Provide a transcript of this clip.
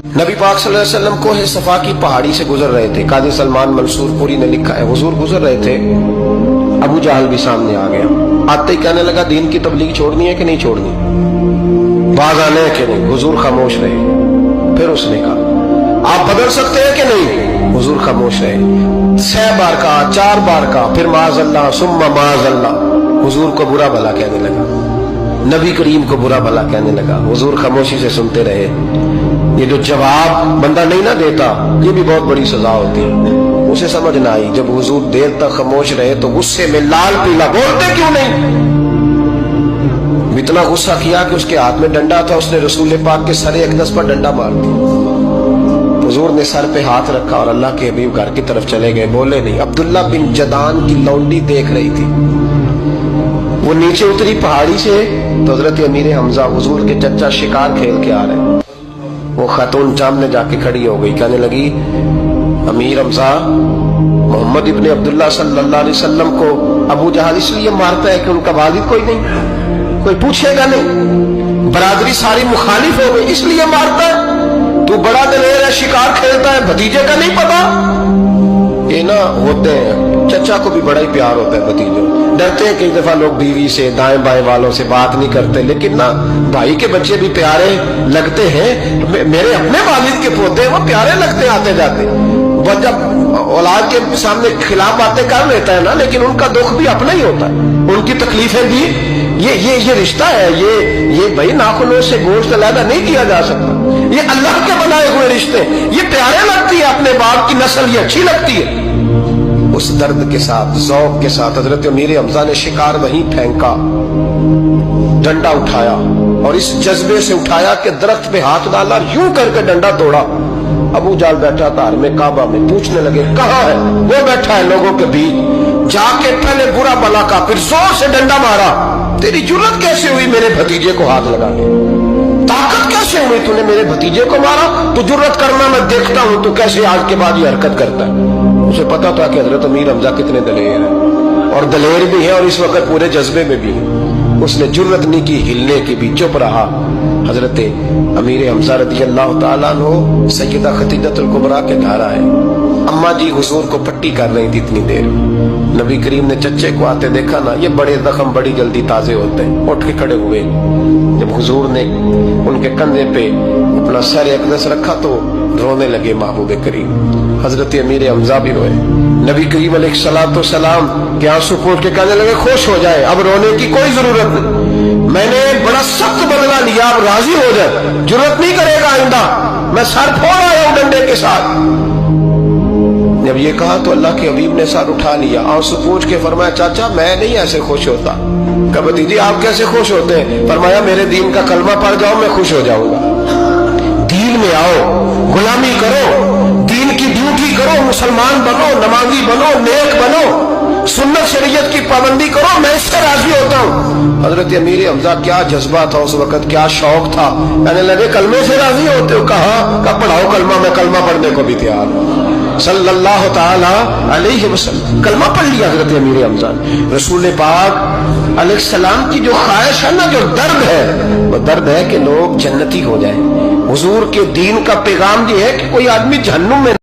नबी पाक सल्लल्लाहु अलैहि वसल्लम कोहे सफा की पहाड़ी से गुजर रहे थे। काजी सलमान मंसूर पुरी ने लिखा है, हुजूर गुजर रहे थे, अबू जहल भी सामने आ गया। आते ही कहने लगा, दीन की तबलीग छोड़नी है कि नहीं छोड़नी, बाज आने है कि नहीं। हुजूर खामोश रहे। फिर उसने कहा, आप बदल सकते हैं कि नहीं। हुजूर खामोश रहे। 6 बार कहा, 4 बार कहा, फिर माज़अल्लाह सुम्मा माज़अल्लाह। हुजूर को बुरा भला कहने लगा, नबी करीम को बुरा भला कहने लगा। हुजूर खामोशी से सुनते रहे। ये जो जवाब बंदा नहीं ना देता, ये भी बहुत बड़ी सजा होती है। उसे समझ ना आई, जब हुजूर देर तक खामोश रहे तो गुस्से में लाल पीला, बोलते क्यों नहीं। इतना गुस्सा किया कि उसके हाथ में डंडा था, उसने रसूल पाक के सरे अक़दस पर डंडा मार दिया। हुजूर ने सर पे हाथ रखा और अल्लाह के हबीब घर की तरफ चले गए, बोले नहीं। अब्दुल्ला बिन जदान की लौंडी देख रही थी, वो नीचे उतरी पहाड़ी से तो हजरत अमीर हमजा हुजूर के चचा शिकार खेल के आ रहे। वो खातून सामने जाके खड़ी हो गई, कहने लगी, अमीर हमजा मोहम्मद इब्ने अब्दुल्ला सल्लल्लाहु अलैहि वसल्लम को अबू जहल इसलिए मारता है कि उनका वालिद कोई नहीं, कोई पूछेगा नहीं, बरादरी सारी मुखालिफ हो गई इसलिए मारता है। तू बड़ा दलेर है, शिकार खेलता है, भतीजे का नहीं पता। ये ना होते हैं, चचा को भी बड़ा ही प्यार होता है भतीजों। डरते हैं कई दफा लोग बीवी से, दाएं बाएं वालों से बात नहीं करते, लेकिन ना भाई के बच्चे भी प्यारे लगते हैं। मेरे अपने वालिद के पोते वो प्यारे लगते आते जाते। वो जब औलाद के सामने खिलाफ बातें कर लेता है ना, लेकिन उनका दुख भी अपना ही होता है, उनकी तकलीफें भी। ये रिश्ता है, ये भाई नाखूनों से गोश्त अलग नहीं किया जा सकता। ये अल्लाह के बनाए हुए रिश्ते, ये प्यारे लगती है, अपने बाप की नस्ल ये अच्छी लगती है। उस दर्द के साथ, ज़ौक़ के साथ हजरत अमीर हमजा ने शिकार वहीं फेंका, डंडा उठाया और इस जज्बे से उठाया कि दरख्त पे हाथ डाला, यूं करके डंडा तोड़ा। अबू जाल बैठा था हर में काबा में, पूछने लगे कहाँ है। वो बैठा है लोगों के बीच। जाके पहले बुरा भला का, फिर जोर से डंडा मारा। तेरी जुर्रत कैसे हुई मेरे भतीजे को हाथ लगाने, ताकत कैसे हुई तूने मेरे भतीजे को मारा। तू जुर्रत करना मैं देखता हूं, तू कैसे आज के बाद ये हरकत करता है। उसे पता था कि हजरत अमीर हमजा कितने दलेर हैं, और दलेर भी है और इस वक्त पूरे जज्बे में भी है। उसने जुर्रत नहीं की हिलने की भी, चुप रहा। हजरत अमीर हमजा रज़ी अल्लाह ताला अन्हु सैयदा खदीजतुल कुबरा के घर आए। अम्मा जी हुजूर को पट्टी कर रही थी इतनी देर। नबी करीम ने चच्चे को आते देखा ना, ये बड़े जख्म बड़ी जल्दी ताजे होते हैं। उठ के खड़े हुए। जब हुजूर ने उनके कंधे पे अपना सर अक़दस रखा तो रोने लगे महबूब करीम। हजरत अमीर हमजा भी रोए। नबी करीम अलैहिस्सलाम के आंसू पोंछ के कहने लगे, खुश हो जाए, अब रोने की कोई जरूरत नहीं, मैंने बड़ा सख्त बदला लिया, अब राजी हो जाए, जरूरत नहीं करेगा आइंदा, मैं सर फोड़ आया हूं डंडे के साथ। जब ये कहा तो अल्लाह के हबीब ने सर उठा लिया, आंसू पोंछ के फरमाया, चाचा मैं नहीं ऐसे खुश होता। कहा भतीजी आप कैसे खुश होते हैं। फरमाया, मेरे दीन का कलमा पढ़ जाओ मैं खुश हो जाऊंगा। दीन में आओ, गुलामी करो, दीन की ड्यूटी करो, मुसलमान बनो, नमाजी बनो, नेक बनो, सुन्नत शरीयत की पाबंदी करो, मैं इससे राजी होता हूँ। हजरत अमीर हमजा क्या जज्बा था उस वक्त, क्या शौक था। कहने लगे कलमे से राजी होते हो। कहा पढ़ाओ कलमा, मैं कलमा पढ़ने को भी तैयार हूँ। सल्लल्लाहु ताला अलैहि वसल्लम कलमा पढ़ लिया हजरत अमीर हमजा। रसूल पाक अलैहिस्सलाम की जो ख्वाहिश है ना, जो दर्द है, वो दर्द है कि लोग जन्नती हो जाए। हुजूर के दीन का पैगाम ये है कि कोई आदमी जहन्नुम में